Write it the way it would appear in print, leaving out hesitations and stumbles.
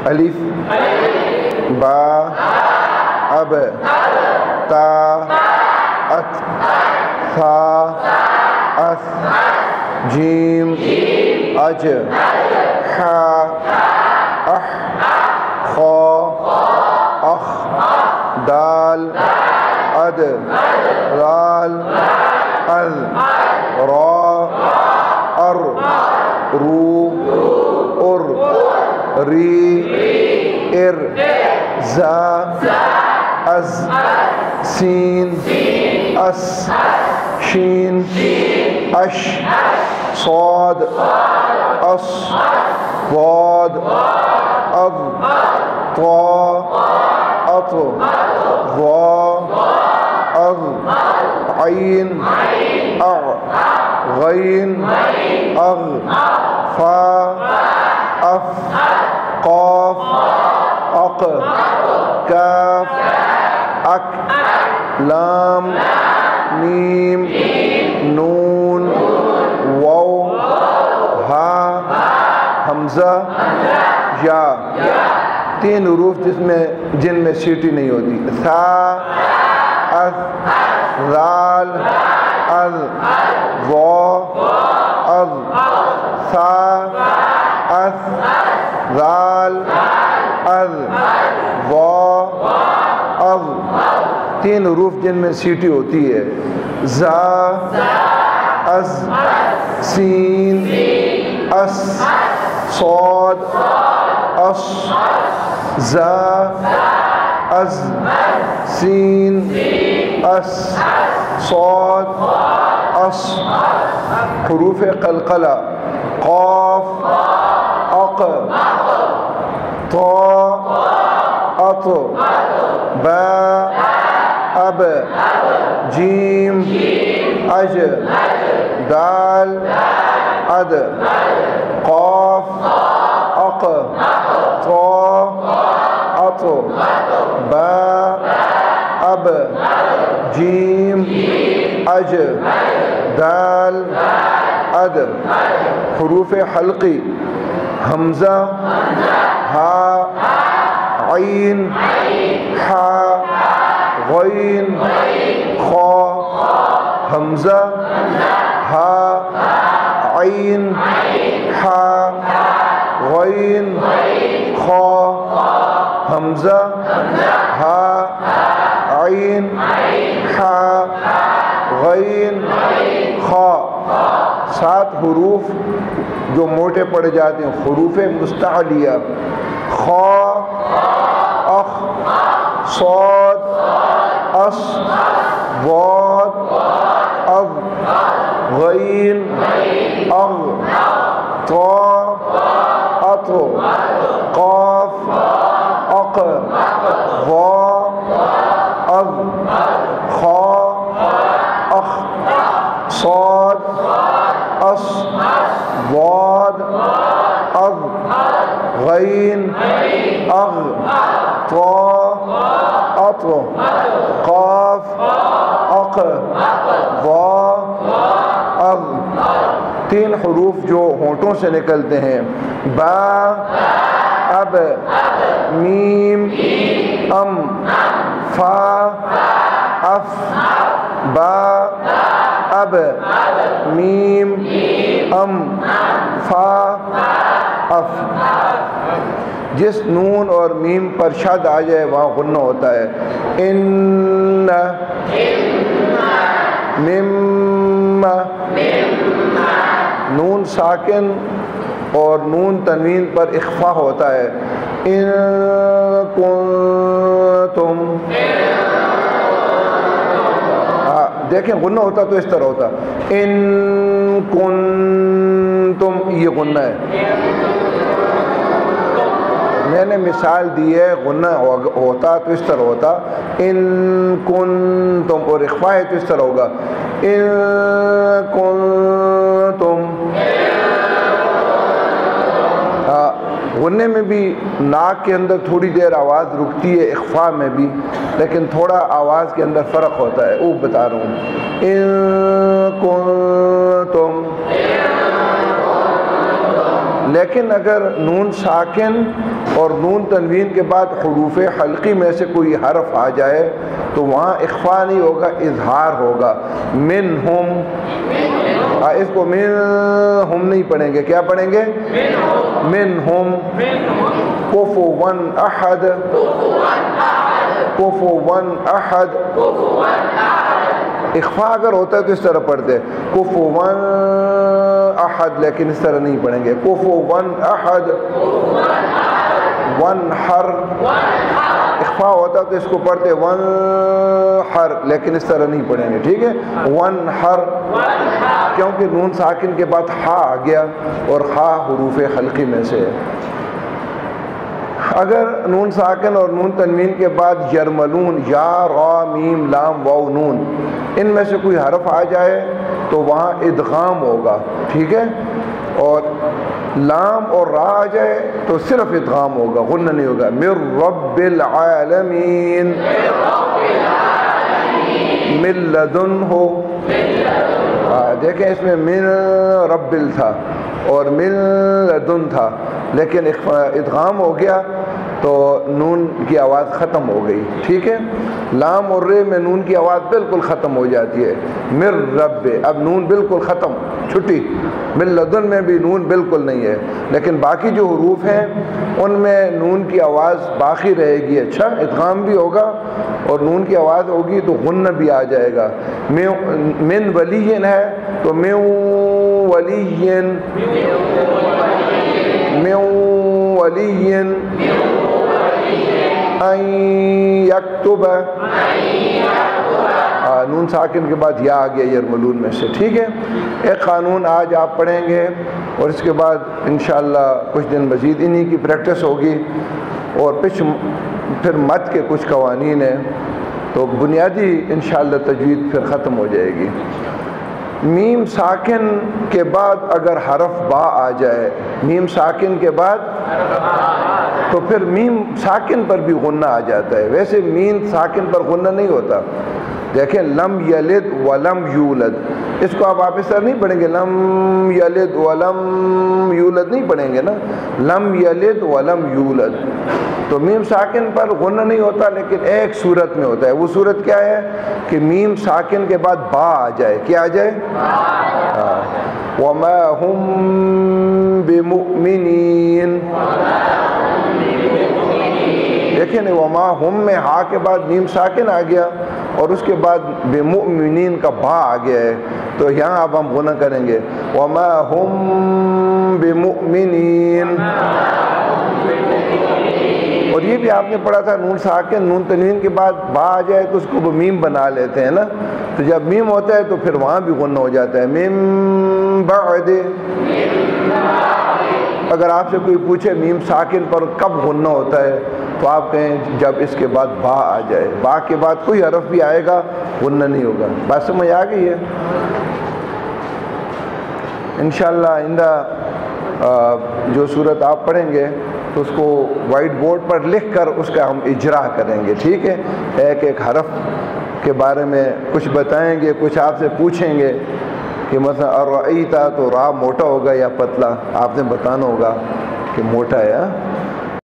الف با اب تا ات ثا اث جیم اج حا اح خا اخ دال اد رال اذ را ار رو ار ری ار زا از سین اس شین اش صاد اس ضاد اض طا اط ضا اض عین اع غین اغ فا اف قاف اق کاف اک لام میم نون واو ہا حمزہ یا تین حروف جن میں سیٹی نہیں ہوتی ثا اث ذال اذ ضا اض ثا اث ذال اذ ضا اض تین حروف جن میں سیٹی ہوتی ہے زا از سین اس صاد اس زا از سین اس صاد اس حروف قلقلہ قاف اق طا اط با اب جیم اج دال اد قاف اق طا اط با اب جیم اج دال اد حروف حلقی حمزہ ہا عین حا غین خا حمزہ ہا عین حا غین خا حمزہ ہا عین حا غین خا سات حروف جو موٹے پڑے جاتے ہیں حروف مستعلیہ خا اخ صاد اس ضاد اض غین اغ طا اط قاف اق ضا اض خا اخ صاد اس ضاد اض غین اغ طا اط قاف اق ضا اض تین حروف جو ہونٹوں سے نکلتے ہیں با اب میم ام فا اف با اب میم ام فا اف جس نون اور میم پر شد آ جائے وہاں غنہ ہوتا ہے ان مم نون ساکن اور نون تنوین پر اخفا ہوتا ہے ان کنتم دیکھیں غنہ ہوتا تو اس طرح ہوتا ان کنتم یہ غنہ ہے میں نے مثال دی ہے غنہ ہوتا تو اس طرح ہوتا ان کنتم اور اخفا ہے تو اس طرح ہوگا ان کنتم غنے میں بھی ناک کے اندر تھوڑی دیر آواز رکتی ہے اخفا میں بھی لیکن تھوڑا آواز کے اندر فرق ہوتا ہے وہ بتا رہا ہوں ان کنتم لیکن اگر نون ساکن اور نون تنوین کے بعد حروف حلقی میں سے کوئی حرف آ جائے تو وہاں اخفا نہیں ہوگا، اظہار ہوگا. منہم، اس کو منہم نہیں پڑھیں گے، کیا پڑھیں گے؟ منہم. کفوا احد، کفوا احد. اخفا اگر ہوتا ہے تو اس طرح پڑھتے کفوا احد، لیکن اس طرح نہیں پڑھیں گے. کفوا احد. ونحر، اخفا ہوتا تو اس کو پڑھتے ونحر، لیکن اس طرح نہیں پڑھیں گے، ٹھیک ہے؟ ونحر، کیونکہ نون ساکن کے بعد ہا آ گیا اور ہا حروف حلقی میں سے ہے. اگر نون ساکن اور نون تنوین کے بعد یرملون، یا را میم لام واو نون، ان میں سے کوئی حرف آ جائے تو وہاں ادغام ہوگا، ٹھیک ہے؟ اور لام اور را آ جائے تو صرف ادغام ہوگا، غنہ نہیں ہوگا. من رب العالمین، من لدن ہو. دیکھیں اس میں من رب تھا اور من لدن تھا، لیکن ادغام ہو گیا تو نون کی آواز ختم ہو گئی، ٹھیک ہے؟ لام اور رے میں نون کی آواز بالکل ختم ہو جاتی ہے. من رب، اب نون بالکل ختم، چھٹی. من لدن میں بھی نون بالکل نہیں ہے، لیکن باقی جو حروف ہیں ان میں نون کی آواز باقی رہے گی. اچھا، ادغام بھی ہوگا اور نون کی آواز ہوگی تو غنہ بھی آ جائے گا. من ولین ہے تو من ولین، من ولین. ان یکتب، نون ساکن کے بعد یا آ گیا یرملون میں سے، ٹھیک ہے؟ ایک قانون آج آپ پڑھیں گے اور اس کے بعد انشاءاللہ کچھ دن مزید انہی کی پریکٹس ہوگی، اور پھر مد کے کچھ قوانین ہیں، تو بنیادی انشاءاللہ تجوید پھر ختم ہو جائے گی. میم ساکن کے بعد اگر حرف با آ جائے، میم ساکن کے بعد، تو پھر میم ساکن پر بھی غنہ آ جاتا ہے. ویسے میم ساکن پر غنہ نہیں ہوتا. دیکھیں لم یلد ولم یولد، اس کو آپ اس طرح نہیں پڑھیں گے، لم یلد ولم یولد نہیں پڑھیں گے نا، لم یلد ولم یولد. تو میم ساکن پر غنہ نہیں ہوتا، لیکن ایک صورت میں ہوتا ہے. وہ صورت کیا ہے کہ میم ساکن کے بعد با آ جائے. کیا آ جائے؟ وما ہم بمؤمنین. دیکھیں نا، وما ہم میں ہا کے بعد میم ساکن آ گیا اور اس کے بعد بمؤمنین کا با آ گیا ہے، تو یہاں اب ہم غنہ کریں گے وما ہم بمؤمنین. اور یہ بھی آپ نے پڑھا تھا نون ساکن نون تنوین کے بعد با آ جائے تو اس کو میم بنا لیتے ہیں نا، تو جب میم ہوتا ہے تو پھر وہاں بھی غنہ ہو جاتا ہے. میم بعد، اگر آپ سے کوئی پوچھے میم ساکن پر کب غنہ ہوتا ہے تو آپ کہیں جب اس کے بعد با آ جائے. با کے بعد کوئی حرف بھی آئے گا غنہ نہیں ہوگا. بات سمجھ آ گئی ہے؟ انشاءاللہ آئندہ جو صورت آپ پڑھیں گے تو اس کو وائٹ بورڈ پر لکھ کر اس کا ہم اجرا کریں گے، ٹھیک ہے؟ ایک ایک حرف کے بارے میں کچھ بتائیں گے، کچھ آپ سے پوچھیں گے کہ مثلا ارائیتا تو را موٹا ہوگا یا پتلا، آپ نے بتانا ہوگا کہ موٹا ہے.